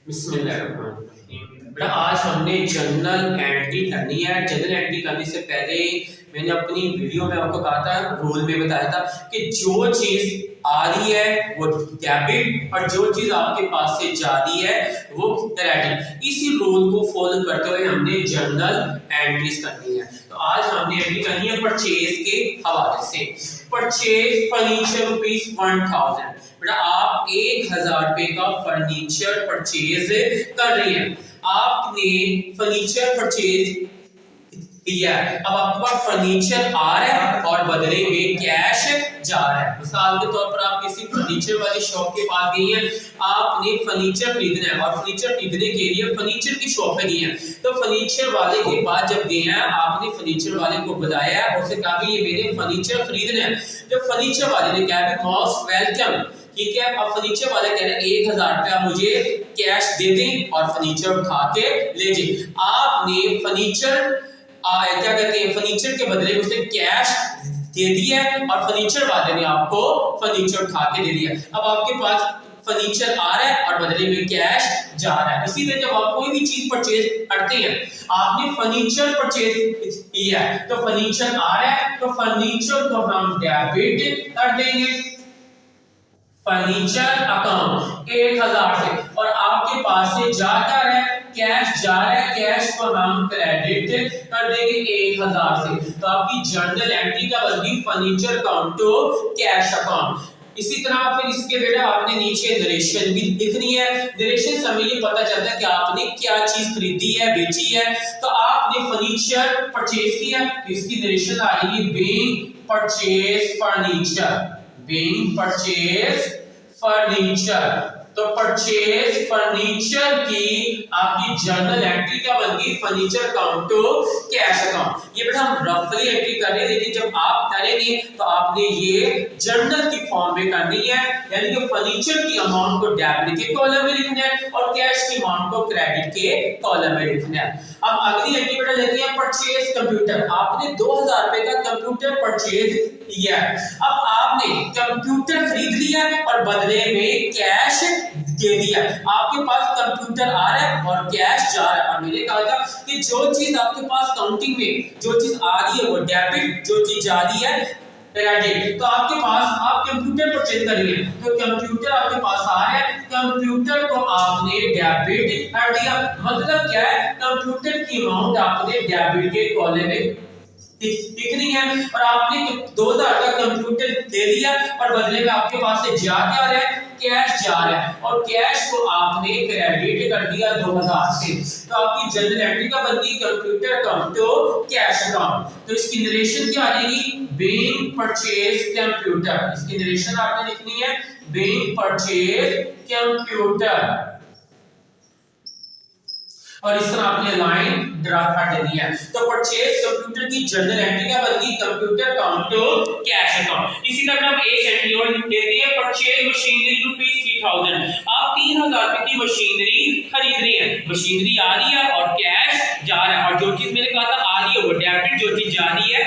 बिस्मिल्लाहिर्रहमानिर्रहीम। बेटा आज हमने जर्नल एंट्री करनी है। जर्नल एंट्री करने से पहले मैंने अपनी वीडियो में आपको कहा था, रूल में बताया था कि जो चीज आ रही है वो डेबिट और जो चीज आपके पास से जा रही है वो क्रेडिट। इसी रूल को फॉलो करते हुए हमने जर्नल एंट्रीज करनी है। तो आज हमने एंट्री करनी है परचेज के हवाले से। Purchase furniture ₹1000। बेटा आप 1000 रुपए का फर्नीचर परचेज कर रही हैं। आपने फर्नीचर परचेज किया है। अब आपके पास फर्नीचर आ रहा है और बदले में कैश जा रहा है। मिसाल के तौर पर आप किसी फर्नीचर वाली शॉप के पास गई हैं, आपने फर्नीचर खरीदना है और फर्नीचर खरीदने के लिए फर्नीचर की शॉप पे गई हैं। तो फर्नीचर वाले के पास जब गए हैं, आपने फर्नीचर वाले को बुलाया और उससे कहा कि ये मेरे फर्नीचर खरीदना है। जब फर्नीचर वाले ने कहा मोस्ट वेलकम, ठीक है। अब फर्नीचर वाले कह रहे हैं 1000 रुपया मुझे कैश दे दें और फर्नीचर उठा के ले जाए। आपने फर्नीचर क्या कहते हैं फर्नीचर के बदले में उसे कैश दे दिया और फर्नीचर वाले ने आपको फर्नीचर उठा के दे दिया। अब आपके पास फर्नीचर आ रहा है और बदले में कैश जा रहा है। इसी तरह जब आप कोई भी चीज परचेज करते हैं, आपने फर्नीचर परचेज किया है तो फर्नीचर आ रहा है तो फर्नीचर को हम डेबिट कर देंगे फर्नीचर अकाउंट 1000 से, और आपके पास से जा क्या रहा है कैश जा रहा है, कैश को हम क्रेडिट कर देंगे 1000 से। तो आपकी जर्नल एंट्री का बनेगी furniture account to cash account. इसी तरह फिर इसके बेटा आपने नीचे नरेशन भी लिखनी है। नरेशन से हमें ये पता चलता है कि आपने क्या चीज खरीदी है, बेची है। तो आपने फर्नीचर परचेज किया तो इसकी नरेशन आ रही है being purchase furniture, being purchase furniture. तो परचेज फर्नीचर की आपकी जर्नल एंट्री क्या बनगी furniture account to cash account. ये बेटा हम रफली एंट्री कर रहे हैं, लेकिन जब आप करेंगे तो आपने ये जर्नल की फॉर्म में करनी है। यानी कि फर्नीचर की अमाउंट को डेबिट के कॉलम में लिखना है और कैश की अमाउंट को क्रेडिट के कॉलम में लिखना है। अब अगली एंट्री बेटा लेते हैं परचेज कंप्यूटर। आपने 2000 रुपए का कंप्यूटर परचेज किया है। अब आपने कंप्यूटर खरीद लिया और बदले में कैश दे दिया। आपके पास कंप्यूटर आ रहा है और कैश जा रहा है। और मैंने कहा था कि जो चीज आपके पास काउंटिंग में जो चीज आ रही है वो डेबिट, जो चीज जा रही है क्रेडिट। तो आपके पास आप कंप्यूटर परचेज करिए तो कंप्यूटर आपके पास आ रहा है, कंप्यूटर को आपने डेबिट कर दिया। मतलब क्या है कंप्यूटर की अमाउंट आपने डेबिट के कॉलम में लिखनी है। और आपने 2000 का कंप्यूटर दे दिया और बदले में आपके पास से जा क्या रहा है कैश जा रहा है और कैश को आपने क्रेडिट कर दिया 2000 से। तो आपकी जर्नल एंट्री का बनती computer account to cash account. तो इसकी नरेशन क्या आ जाएगी बीइंग परचेज कंप्यूटर। इसकी नरेशन आपने लिखनी है बीइंग परचेज कंप्यूटर और इस तरह आपने लाइन ड्रा कर देनी है। तो परचेज कंप्यूटर की जर्नल एंट्री क्या बनती computer account to cash account. इसी तरह हम एक एंट्री और लेते हैं परचेज मशीनरी ₹3000। आप 3000 रुपए की मशीनरी खरीद रही है, मशीनरी आ रही है और कैश जा रहा है। और जो चीज मैंने कहा था आ रही है वो डेबिट, जो चीज जा रही है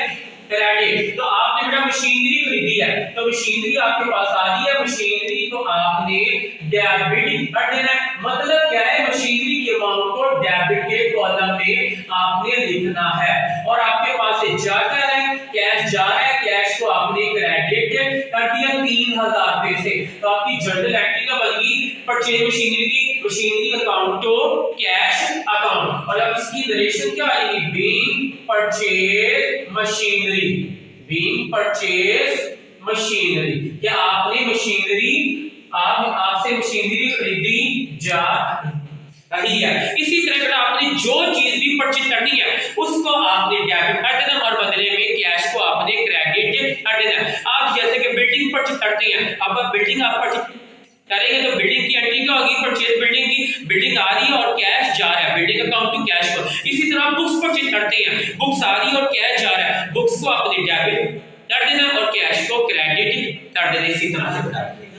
क्रेडिट। तो आपने बेटा मशीनरी खरीदी है तो मशीनरी आपके पास आ रही है, मशीनरी को आपने डेबिट कर देना है। मतलब क्या है मशीनरी की अमाउंट को डेबिट के कॉलम में आपने लिखना है। और आपके पास से जा क्या रहा है कैश जा रहा है, कैश को आपने क्रेडिट कर दिया 3000 रुपए से। तो आपकी जर्नल एंट्री का बनेगी परचेज मशीनरी की machinery account to cash account. और अब इसकी नरेशन क्या आएगी being purchase machinery, being purchase machinery. क्या आपने मशीनरी आपसे मशीनरी खरीदी जा रही है। इसी तरह आपने जो चीज भी परचेज करनी है उसको आपने डेबिट कर देना और बदले में कैश को आपने क्रेडिट कर देना। आप जैसे कि बिल्डिंग परचेज करते हैं, अब बिल्डिंग आप परचेज करेंगे तो बिल्डिंग की एंट्री क्या होगी परचेज बिल्डिंग की, बिल्डिंग आ रही है और कैश जा रहा है, बिल्डिंग अकाउंट टू कैश को। इसी तरह बुक्स परचेज करते हैं, बुक्स आ रही है और कैश जा रहा है, बुक्स को आपने डेबिट कर देना और कैश को क्रेडिट कर देना। इसी तरह से